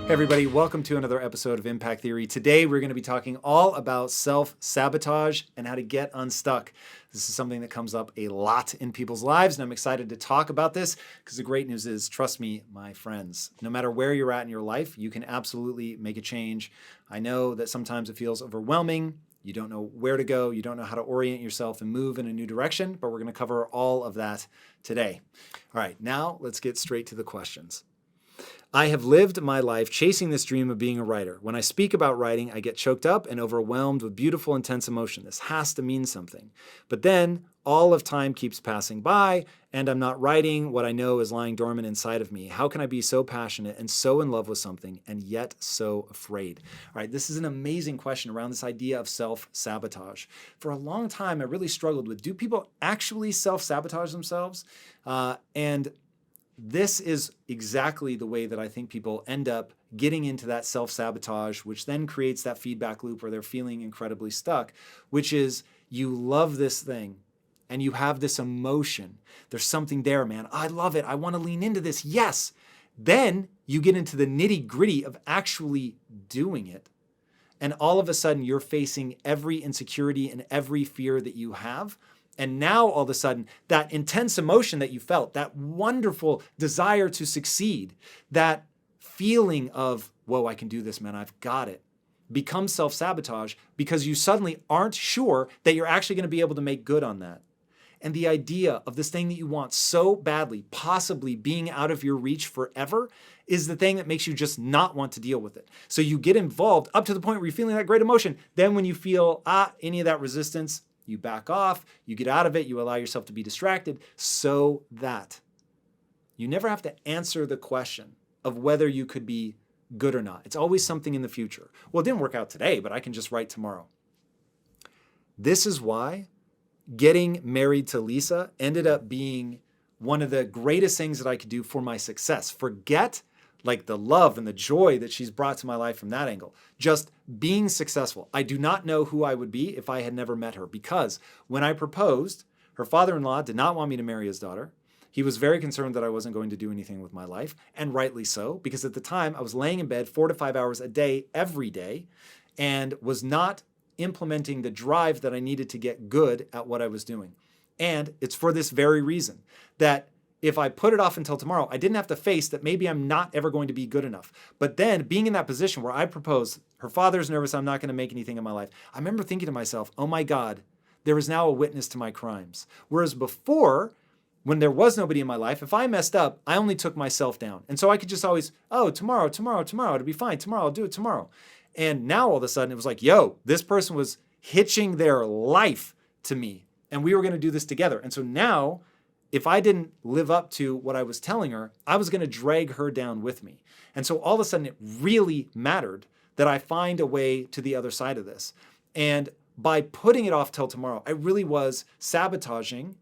Hey everybody, welcome to another episode of Impact Theory. Today we're going to be talking all about self-sabotage and how to get unstuck. This is something that comes up a lot in people's lives, and I'm excited to talk about this because the great news is, trust me, my friends, no matter where you're at in your life, you can absolutely make a change. I know that sometimes it feels overwhelming. You don't know where to go. You don't know how to orient yourself and move in a new direction, but we're going to cover all of that today. All right, now let's get straight to the questions. I have lived my life chasing this dream of being a writer. When I speak about writing, I get choked up and overwhelmed with beautiful, intense emotion. This has to mean something. But then all of time keeps passing by, and I'm not writing what I know is lying dormant inside of me. How can I be so passionate and so in love with something and yet so afraid? All right, this is an amazing question around this idea of self-sabotage. For a long time, I really struggled with, do people actually self-sabotage themselves? And this is exactly the way that I think people end up getting into that self-sabotage, which then creates that feedback loop where they're feeling incredibly stuck, which is you love this thing and you have this emotion. There's something there, man. I love it. I want to lean into this. Yes. Then you get into the nitty-gritty of actually doing it. And all of a sudden you're facing every insecurity and every fear that you have. And now all of a sudden, that intense emotion that you felt, that wonderful desire to succeed, that feeling of, whoa, I can do this, man, I've got it, becomes self-sabotage because you suddenly aren't sure that you're actually going to be able to make good on that. And the idea of this thing that you want so badly, possibly being out of your reach forever, is the thing that makes you just not want to deal with it. So you get involved up to the point where you're feeling that great emotion. Then when you feel any of that resistance, you back off, you get out of it, you allow yourself to be distracted so that you never have to answer the question of whether you could be good or not. It's always something in the future. Well, it didn't work out today, but I can just write tomorrow. This is why getting married to Lisa ended up being one of the greatest things that I could do for my success. Forget like the love and the joy that she's brought to my life from that angle. Just being successful. I do not know who I would be if I had never met her, because when I proposed, her father-in-law did not want me to marry his daughter. He was very concerned that I wasn't going to do anything with my life, and rightly so, because at the time I was laying in bed 4 to 5 hours a day, every day, and was not implementing the drive that I needed to get good at what I was doing. And it's for this very reason that if I put it off until tomorrow, I didn't have to face that maybe I'm not ever going to be good enough. But then being in that position where I propose, her father's nervous, I'm not going to make anything in my life. I remember thinking to myself, oh my God, there is now a witness to my crimes. Whereas before, when there was nobody in my life, if I messed up, I only took myself down. And so I could just always, oh, tomorrow, it'll be fine. Tomorrow, I'll do it tomorrow. And now all of a sudden it was like, yo, this person was hitching their life to me and we were going to do this together. And so now, if I didn't live up to what I was telling her, I was going to drag her down with me. And so all of a sudden it really mattered that I find a way to the other side of this. And by putting it off till tomorrow, I really was sabotaging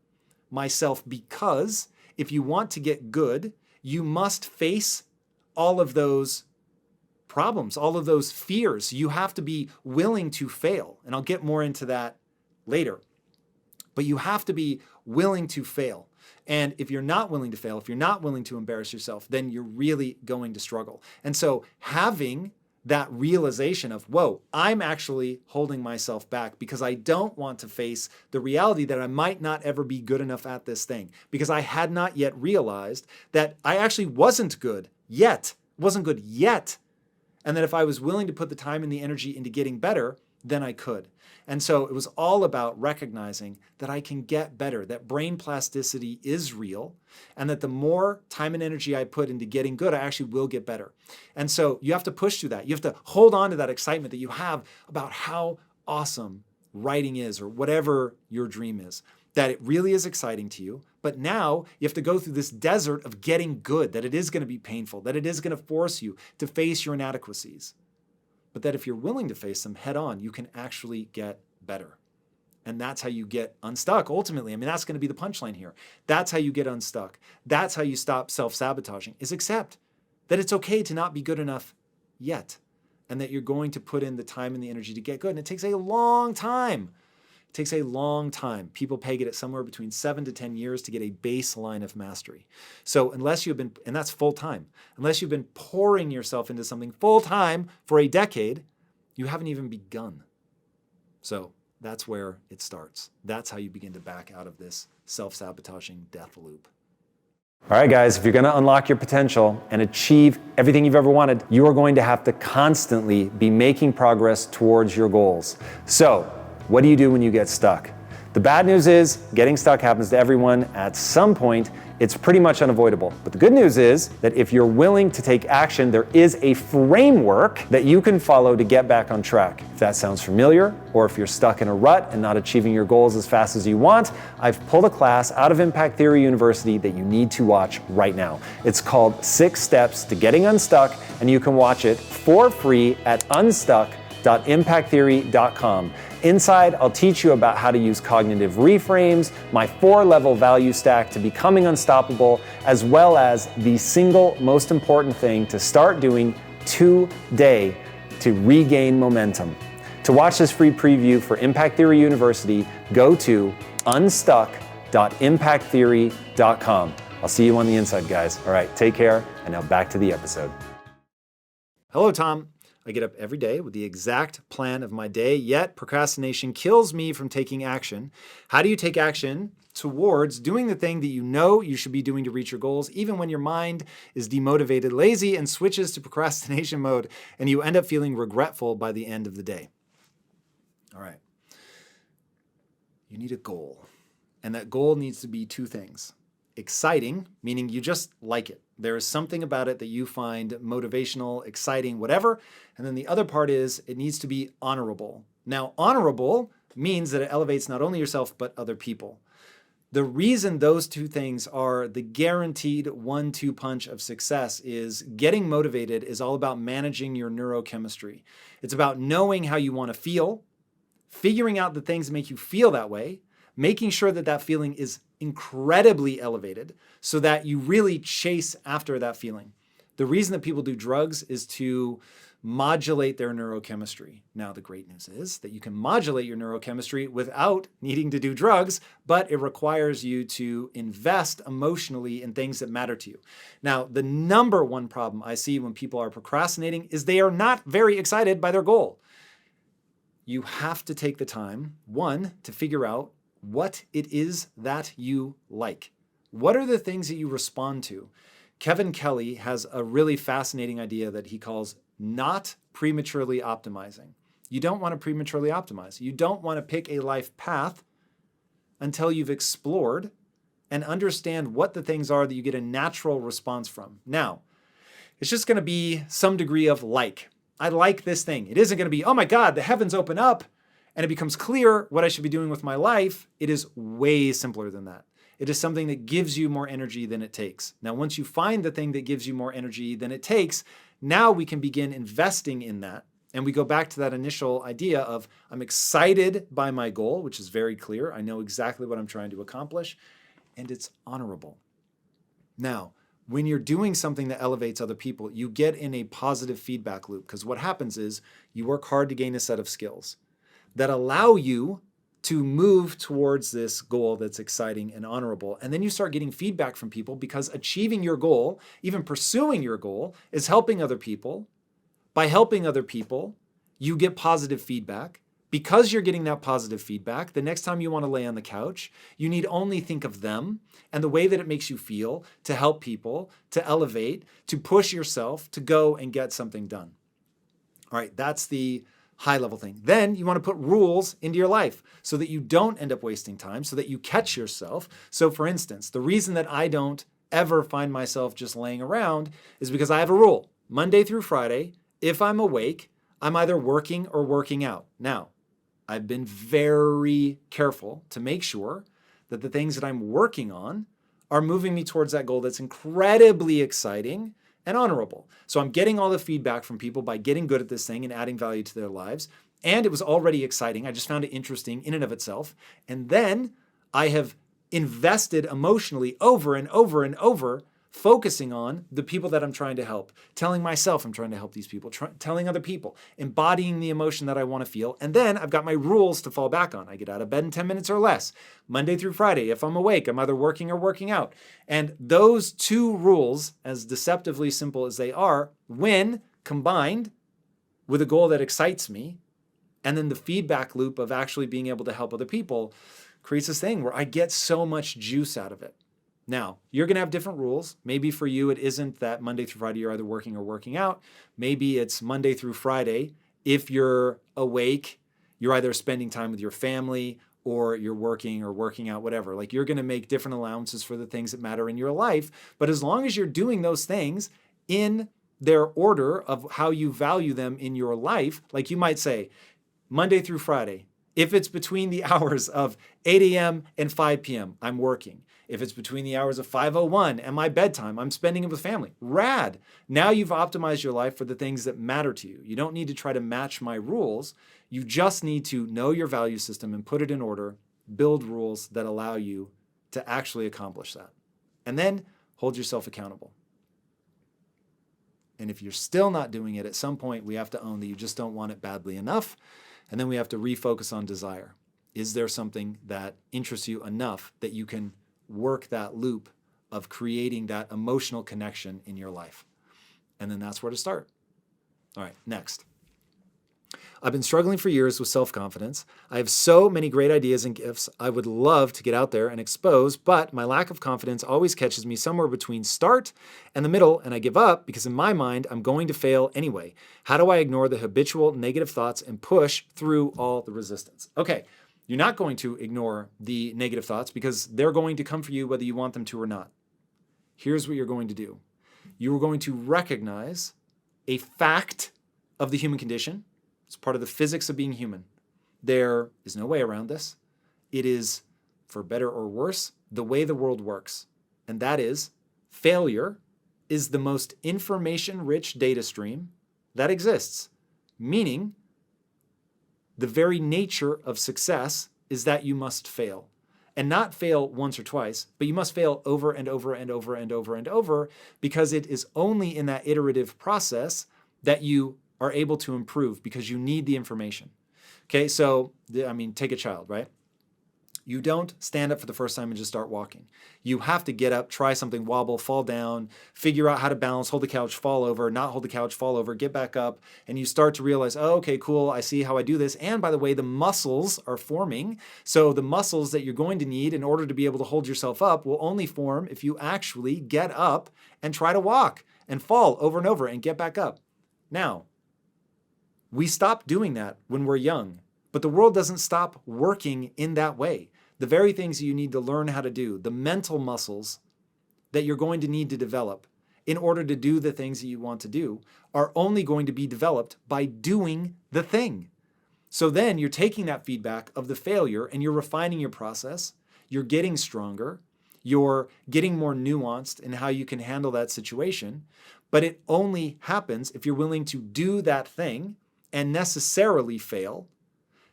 myself, because if you want to get good, you must face all of those problems, all of those fears. You have to be willing to fail. And I'll get more into that later. But you have to be willing to fail. And if you're not willing to fail, if you're not willing to embarrass yourself, then you're really going to struggle. And so having that realization of, whoa, I'm actually holding myself back because I don't want to face the reality that I might not ever be good enough at this thing, because I had not yet realized that I actually wasn't good yet, and that if I was willing to put the time and the energy into getting better, then I could. And so it was all about recognizing that I can get better, that brain plasticity is real, and that the more time and energy I put into getting good, I actually will get better. And so you have to push through that. You have to hold on to that excitement that you have about how awesome writing is, or whatever your dream is, that it really is exciting to you. But now you have to go through this desert of getting good, that it is going to be painful, that it is going to force you to face your inadequacies. But that if you're willing to face them head on, you can actually get better. And that's how you get unstuck, ultimately. I mean, that's going to be the punchline here. That's how you get unstuck. That's how you stop self-sabotaging, is accept that it's okay to not be good enough yet, and that you're going to put in the time and the energy to get good. And it takes a long time. It takes a long time. People peg it at somewhere between 7 to 10 years to get a baseline of mastery. So unless you've been, and that's full time, unless you've been pouring yourself into something full time for a decade, you haven't even begun. So that's where it starts. That's how you begin to back out of this self-sabotaging death loop. All right, guys, if you're going to unlock your potential and achieve everything you've ever wanted, you are going to have to constantly be making progress towards your goals. So, what do you do when you get stuck? The bad news is getting stuck happens to everyone at some point. It's pretty much unavoidable. But the good news is that if you're willing to take action, there is a framework that you can follow to get back on track. If that sounds familiar, or if you're stuck in a rut and not achieving your goals as fast as you want, I've pulled a class out of Impact Theory University that you need to watch right now. It's called 6 Steps to Getting Unstuck, and you can watch it for free at unstuck.impacttheory.com. Inside, I'll teach you about how to use cognitive reframes, my 4-level value stack to becoming unstoppable, as well as the single most important thing to start doing today to regain momentum. To watch this free preview for Impact Theory University, go to unstuck.impacttheory.com. I'll see you on the inside, guys. All right, take care, and now back to the episode. Hello, Tom. I get up every day with the exact plan of my day, yet procrastination kills me from taking action. How do you take action towards doing the thing that you know you should be doing to reach your goals, even when your mind is demotivated, lazy, and switches to procrastination mode, and you end up feeling regretful by the end of the day? All right. You need a goal, and that goal needs to be 2 things. Exciting, meaning you just like it. There is something about it that you find motivational, exciting, whatever. And then the other part is it needs to be honorable. Now, honorable means that it elevates not only yourself, but other people. The reason those 2 things are the guaranteed 1-2 punch of success is getting motivated is all about managing your neurochemistry. It's about knowing how you want to feel, figuring out the things that make you feel that way, making sure that that feeling is incredibly elevated so that you really chase after that feeling. The reason that people do drugs is to modulate their neurochemistry. Now, the great news is that you can modulate your neurochemistry without needing to do drugs, but it requires you to invest emotionally in things that matter to you. Now, the number one problem I see when people are procrastinating is they are not very excited by their goal. You have to take the time, 1, to figure out what it is that you like. What are the things that you respond to? Kevin Kelly has a really fascinating idea that he calls not prematurely optimizing. You don't want to prematurely optimize. You don't want to pick a life path until you've explored and understand what the things are that you get a natural response from. Now, it's just going to be some degree of like. I like this thing. It isn't going to be, oh my God, the heavens open up and it becomes clear what I should be doing with my life. It is way simpler than that. It is something that gives you more energy than it takes. Now, once you find the thing that gives you more energy than it takes, now we can begin investing in that. And we go back to that initial idea of I'm excited by my goal, which is very clear. I know exactly what I'm trying to accomplish, and it's honorable. Now, when you're doing something that elevates other people, you get in a positive feedback loop, because what happens is you work hard to gain a set of skills that allow you to move towards this goal that's exciting and honorable. And then you start getting feedback from people because achieving your goal, even pursuing your goal, is helping other people. By helping other people, you get positive feedback. Because you're getting that positive feedback, the next time you want to lay on the couch, you need only think of them and the way that it makes you feel to help people, to elevate, to push yourself, to go and get something done. All right, that's the high level thing. Then you want to put rules into your life so that you don't end up wasting time, so that you catch yourself. So for instance, the reason that I don't ever find myself just laying around is because I have a rule. Monday through Friday, if I'm awake, I'm either working or working out. Now, I've been very careful to make sure that the things that I'm working on are moving me towards that goal that's incredibly exciting and honorable. So I'm getting all the feedback from people by getting good at this thing and adding value to their lives. And it was already exciting. I just found it interesting in and of itself. And then I have invested emotionally over and over and over focusing on the people that I'm trying to help, telling myself I'm trying to help these people, telling other people, embodying the emotion that I want to feel. And then I've got my rules to fall back on. I get out of bed in 10 minutes or less, Monday through Friday. If I'm awake, I'm either working or working out. And those two rules, as deceptively simple as they are, when combined with a goal that excites me, and then the feedback loop of actually being able to help other people, creates this thing where I get so much juice out of it. Now, you're going to have different rules. Maybe for you, it isn't that Monday through Friday, you're either working or working out. Maybe it's Monday through Friday. If you're awake, you're either spending time with your family or you're working or working out, whatever. Like, you're going to make different allowances for the things that matter in your life. But as long as you're doing those things in their order of how you value them in your life, like you might say, Monday through Friday, if it's between the hours of 8 a.m. and 5 p.m., I'm working. If it's between the hours of 5:01 and my bedtime, I'm spending it with family. Rad. Now you've optimized your life for the things that matter to you. You don't need to try to match my rules. You just need to know your value system and put it in order, build rules that allow you to actually accomplish that. And then hold yourself accountable. And if you're still not doing it, at some point we have to own that you just don't want it badly enough. And then we have to refocus on desire. Is there something that interests you enough that you can work that loop of creating that emotional connection in your life? And then that's where to start. All right, next. I've been struggling for years with self-confidence. I have so many great ideas and gifts I would love to get out there and expose, but my lack of confidence always catches me somewhere between start and the middle, and I give up because in my mind, I'm going to fail anyway. How do I ignore the habitual negative thoughts and push through all the resistance? Okay, you're not going to ignore the negative thoughts because they're going to come for you whether you want them to or not. Here's what you're going to do. You are going to recognize a fact of the human condition. It's part of the physics of being human. There is no way around this. It is, for better or worse, the way the world works. And that is, failure is the most information-rich data stream that exists. Meaning, the very nature of success is that you must fail. And not fail once or twice, but you must fail over and over and over and over and over, because it is only in that iterative process that you are able to improve, because you need the information. Okay, so, take a child, right? You don't stand up for the first time and just start walking. You have to get up, try something, wobble, fall down, figure out how to balance, hold the couch, fall over, not hold the couch, fall over, get back up, and you start to realize, oh, okay, cool, I see how I do this. And by the way, the muscles are forming. So the muscles that you're going to need in order to be able to hold yourself up will only form if you actually get up and try to walk and fall over and over and get back up. Now, we stop doing that when we're young, but the world doesn't stop working in that way. The very things you need to learn how to do, the mental muscles that you're going to need to develop in order to do the things that you want to do, are only going to be developed by doing the thing. So then you're taking that feedback of the failure and you're refining your process, you're getting stronger, you're getting more nuanced in how you can handle that situation, but it only happens if you're willing to do that thing and necessarily fail.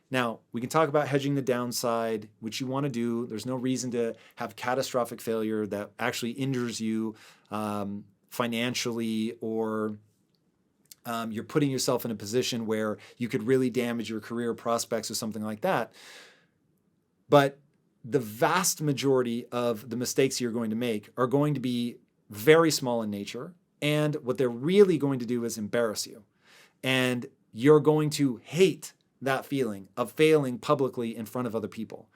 Now, we can talk about hedging the downside, which you want to do. There's no reason to have catastrophic failure that actually injures you financially, or you're putting yourself in a position where you could really damage your career prospects or something like that. But the vast majority of the mistakes you're going to make are going to be very small in nature. And what they're really going to do is embarrass you. And you're going to hate that feeling of failing publicly in front of other people.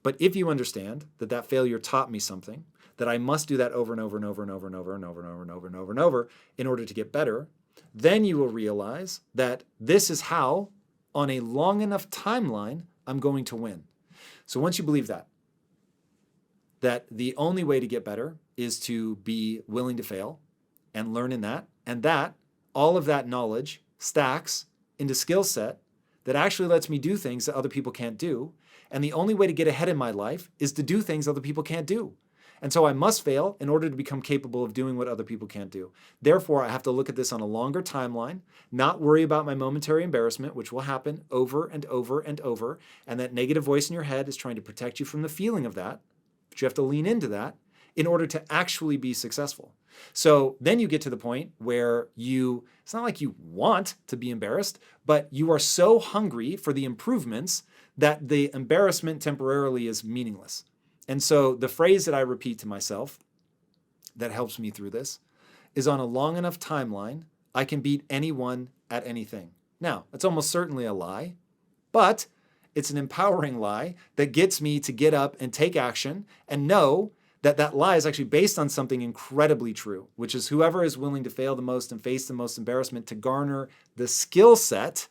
But if you understand that that failure taught me something, that I must do that over and over and over and over and over and over and over and over and over and over in order to get better, then you will realize that this is how, on a long enough timeline, I'm going to win. So once you believe that the only way to get better is to be willing to fail and learn in that, and that all of that knowledge stacks into skill set that actually lets me do things that other people can't do. And the only way to get ahead in my life is to do things other people can't do. And so I must fail in order to become capable of doing what other people can't do. Therefore, I have to look at this on a longer timeline, not worry about my momentary embarrassment, which will happen over and over and over. And that negative voice in your head is trying to protect you from the feeling of that. But you have to lean into that in order to actually be successful. So then you get to the point where it's not like you want to be embarrassed, but you are so hungry for the improvements that the embarrassment temporarily is meaningless. And so the phrase that I repeat to myself that helps me through this is, on a long enough timeline, I can beat anyone at anything. Now, it's almost certainly a lie, but it's an empowering lie that gets me to get up and take action and know that that lie is actually based on something incredibly true, which is whoever is willing to fail the most and face the most embarrassment to garner the skill set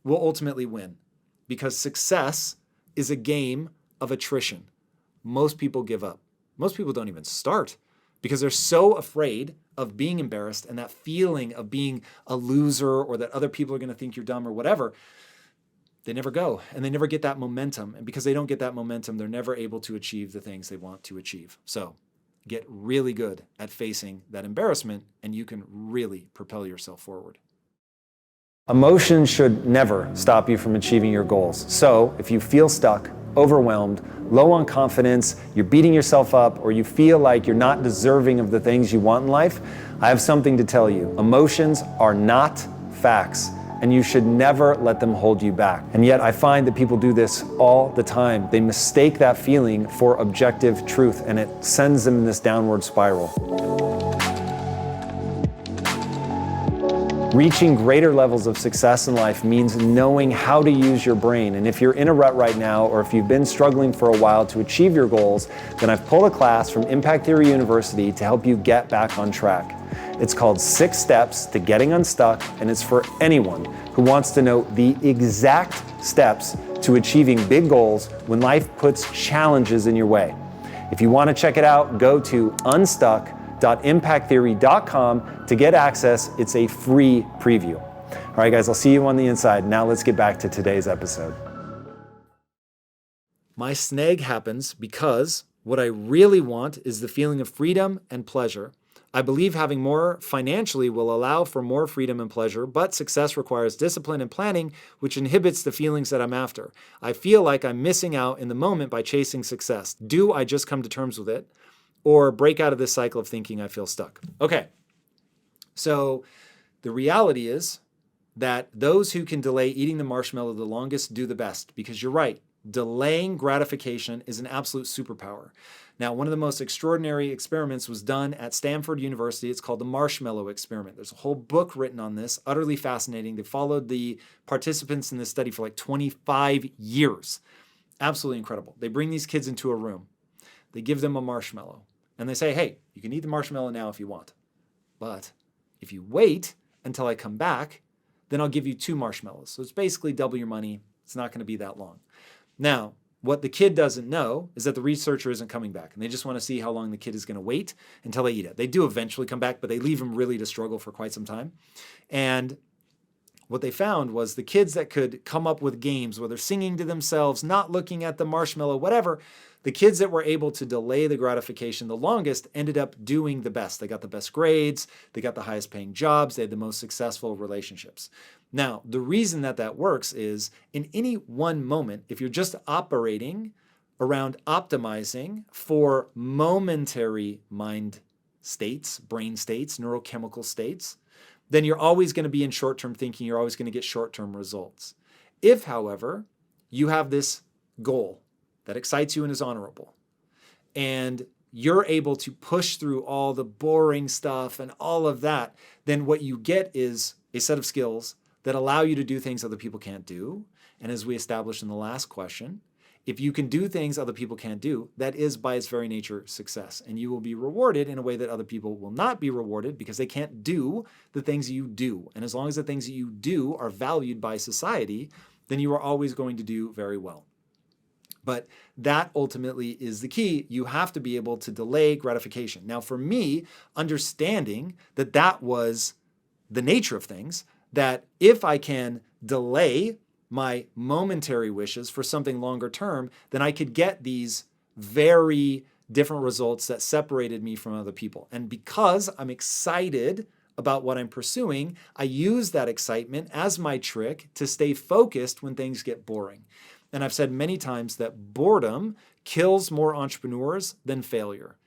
will ultimately win. Because success is a game of attrition. Most people give up. Most people don't even start because they're so afraid of being embarrassed and that feeling of being a loser or that other people are going to think you're dumb or whatever. They never go and they never get that momentum. And because they don't get that momentum, they're never able to achieve the things they want to achieve. So get really good at facing that embarrassment and you can really propel yourself forward. Emotions should never stop you from achieving your goals. So if you feel stuck, overwhelmed, low on confidence, you're beating yourself up, or you feel like you're not deserving of the things you want in life, I have something to tell you. Emotions are not facts, and you should never let them hold you back. And yet I find that people do this all the time. They mistake that feeling for objective truth, and it sends them in this downward spiral. Reaching greater levels of success in life means knowing how to use your brain. And if you're in a rut right now, or if you've been struggling for a while to achieve your goals, then I've pulled a class from Impact Theory University to help you get back on track. It's called 6 Steps to Getting Unstuck, and it's for anyone who wants to know the exact steps to achieving big goals when life puts challenges in your way. If you want to check it out, go to unstuck.impacttheory.com to get access. It's a free preview. All right, guys, I'll see you on the inside. Now let's get back to today's episode. My snag happens because what I really want is the feeling of freedom and pleasure. I believe having more financially will allow for more freedom and pleasure, but success requires discipline and planning, which inhibits the feelings that I'm after. I feel like I'm missing out in the moment by chasing success. Do I just come to terms with it or break out of this cycle of thinking I feel stuck? Okay, so the reality is that those who can delay eating the marshmallow the longest do the best, because you're right. Delaying gratification is an absolute superpower. Now, one of the most extraordinary experiments was done at Stanford University. It's called the marshmallow experiment. There's a whole book written on this, utterly fascinating. They followed the participants in this study for like 25 years. Absolutely incredible. They bring these kids into a room. They give them a marshmallow and they say, hey, you can eat the marshmallow now if you want. But if you wait until I come back, then I'll give you 2 marshmallows. So it's basically double your money. It's not going to be that long. Now, what the kid doesn't know is that the researcher isn't coming back, and they just want to see how long the kid is going to wait until they eat it. They do eventually come back, but they leave him really to struggle for quite some time. And what they found was the kids that could come up with games where they're singing to themselves, not looking at the marshmallow, whatever, the kids that were able to delay the gratification the longest ended up doing the best. They got the best grades, they got the highest paying jobs, they had the most successful relationships. Now, the reason that that works is in any one moment, if you're just operating around optimizing for momentary mind states, brain states, neurochemical states, then you're always going to be in short-term thinking. You're always going to get short-term results. If, however, you have this goal that excites you and is honorable, and you're able to push through all the boring stuff and all of that, then what you get is a set of skills that allow you to do things other people can't do. And as we established in the last question, if you can do things other people can't do, that is by its very nature success. And you will be rewarded in a way that other people will not be rewarded because they can't do the things you do. And as long as the things that you do are valued by society, then you are always going to do very well. But that ultimately is the key. You have to be able to delay gratification. Now, for me, understanding that that was the nature of things, that if I can delay my momentary wishes for something longer term, then I could get these very different results that separated me from other people. And because I'm excited about what I'm pursuing, I use that excitement as my trick to stay focused when things get boring. And I've said many times that boredom kills more entrepreneurs than failure.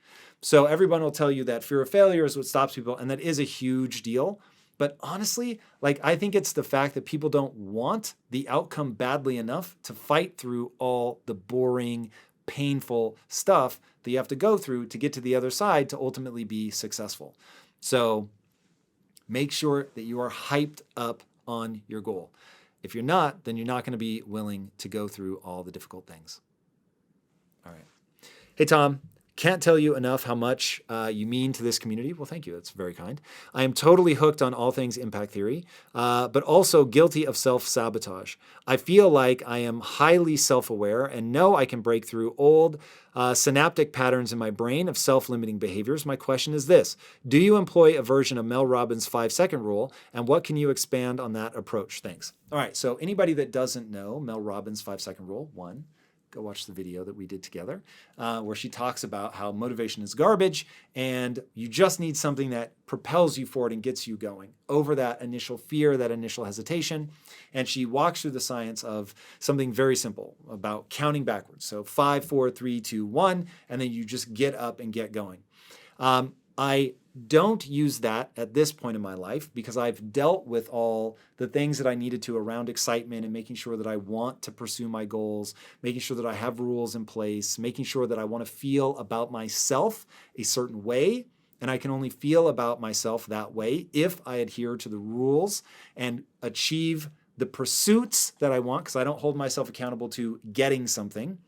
So everyone will tell you that fear of failure is what stops people, and that is a huge deal. But honestly, like, I think it's the fact that people don't want the outcome badly enough to fight through all the boring, painful stuff that you have to go through to get to the other side to ultimately be successful. So make sure that you are hyped up on your goal. If you're not, then you're not going to be willing to go through all the difficult things. All right. Hey, Tom. Can't tell you enough how much you mean to this community. Well, thank you. That's very kind. I am totally hooked on all things impact theory, but also guilty of self-sabotage. I feel like I am highly self-aware and know I can break through old synaptic patterns in my brain of self-limiting behaviors. My question is this: do you employ a version of Mel Robbins' 5-second rule, and what can you expand on that approach? Thanks. All right, so anybody that doesn't know Mel Robbins' 5-second rule, one, go watch the video that we did together, where she talks about how motivation is garbage and you just need something that propels you forward and gets you going over that initial fear, that initial hesitation. And she walks through the science of something very simple about counting backwards. So 5, 4, 3, 2, 1, and then you just get up and get going. I don't use that at this point in my life because I've dealt with all the things that I needed to around excitement and making sure that I want to pursue my goals, making sure that I have rules in place, making sure that I want to feel about myself a certain way. And I can only feel about myself that way if I adhere to the rules and achieve the pursuits that I want, because I don't hold myself accountable to getting something.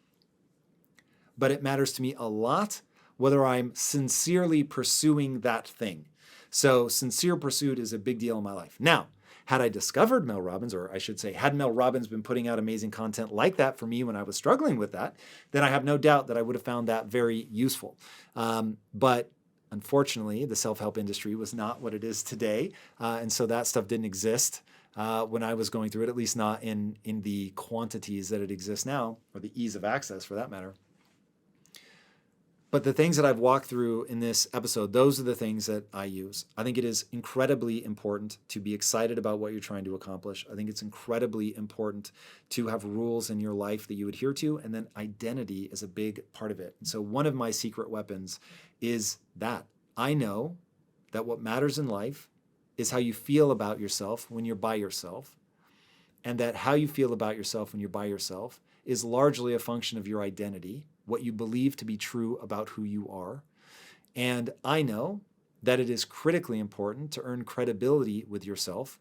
But it matters to me a lot whether I'm sincerely pursuing that thing. So sincere pursuit is a big deal in my life. Now, had I discovered Mel Robbins, or I should say, had Mel Robbins been putting out amazing content like that for me when I was struggling with that, then I have no doubt that I would have found that very useful. But unfortunately, the self-help industry was not what it is today. And so that stuff didn't exist when I was going through it, at least not in the quantities that it exists now, or the ease of access for that matter. But the things that I've walked through in this episode, those are the things that I use. I think it is incredibly important to be excited about what you're trying to accomplish. I think it's incredibly important to have rules in your life that you adhere to, and then identity is a big part of it. And so one of my secret weapons is that. I know that what matters in life is how you feel about yourself when you're by yourself, and that how you feel about yourself when you're by yourself is largely a function of your identity, what you believe to be true about who you are. And I know that it is critically important to earn credibility with yourself.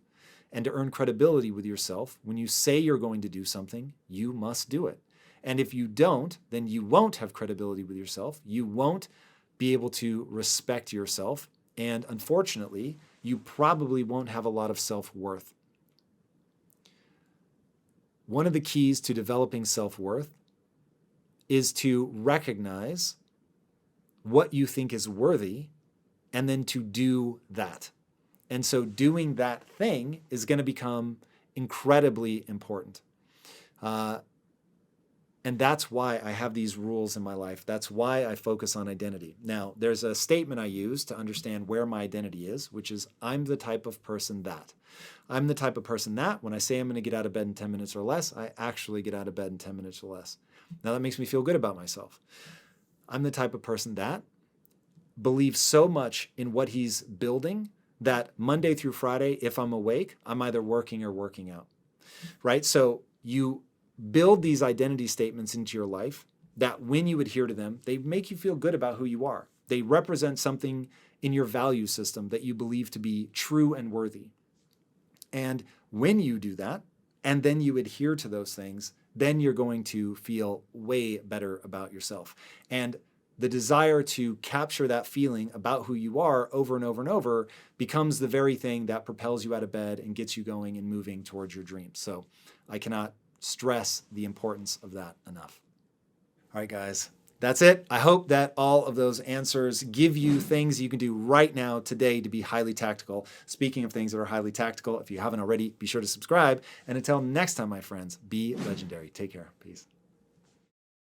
And to earn credibility with yourself, when you say you're going to do something, you must do it. And if you don't, then you won't have credibility with yourself. You won't be able to respect yourself. And unfortunately, you probably won't have a lot of self-worth. One of the keys to developing self-worth is to recognize what you think is worthy and then to do that. And so doing that thing is going to become incredibly important. And that's why I have these rules in my life. That's why I focus on identity. Now, there's a statement I use to understand where my identity is, which is I'm the type of person that. I'm the type of person that when I say I'm going to get out of bed in 10 minutes or less, I actually get out of bed in 10 minutes or less. Now, that makes me feel good about myself. I'm the type of person that believes so much in what he's building that Monday through Friday, if I'm awake, I'm either working or working out, right? So you build these identity statements into your life that when you adhere to them, they make you feel good about who you are. They represent something in your value system that you believe to be true and worthy. And when you do that, and then you adhere to those things, then you're going to feel way better about yourself. And the desire to capture that feeling about who you are over and over and over becomes the very thing that propels you out of bed and gets you going and moving towards your dreams. So I cannot stress the importance of that enough. All right, guys, that's it. I hope that all of those answers give you things you can do right now today to be highly tactical. Speaking of things that are highly tactical, if you haven't already, be sure to subscribe. And until next time, my friends, be legendary. Take care. Peace.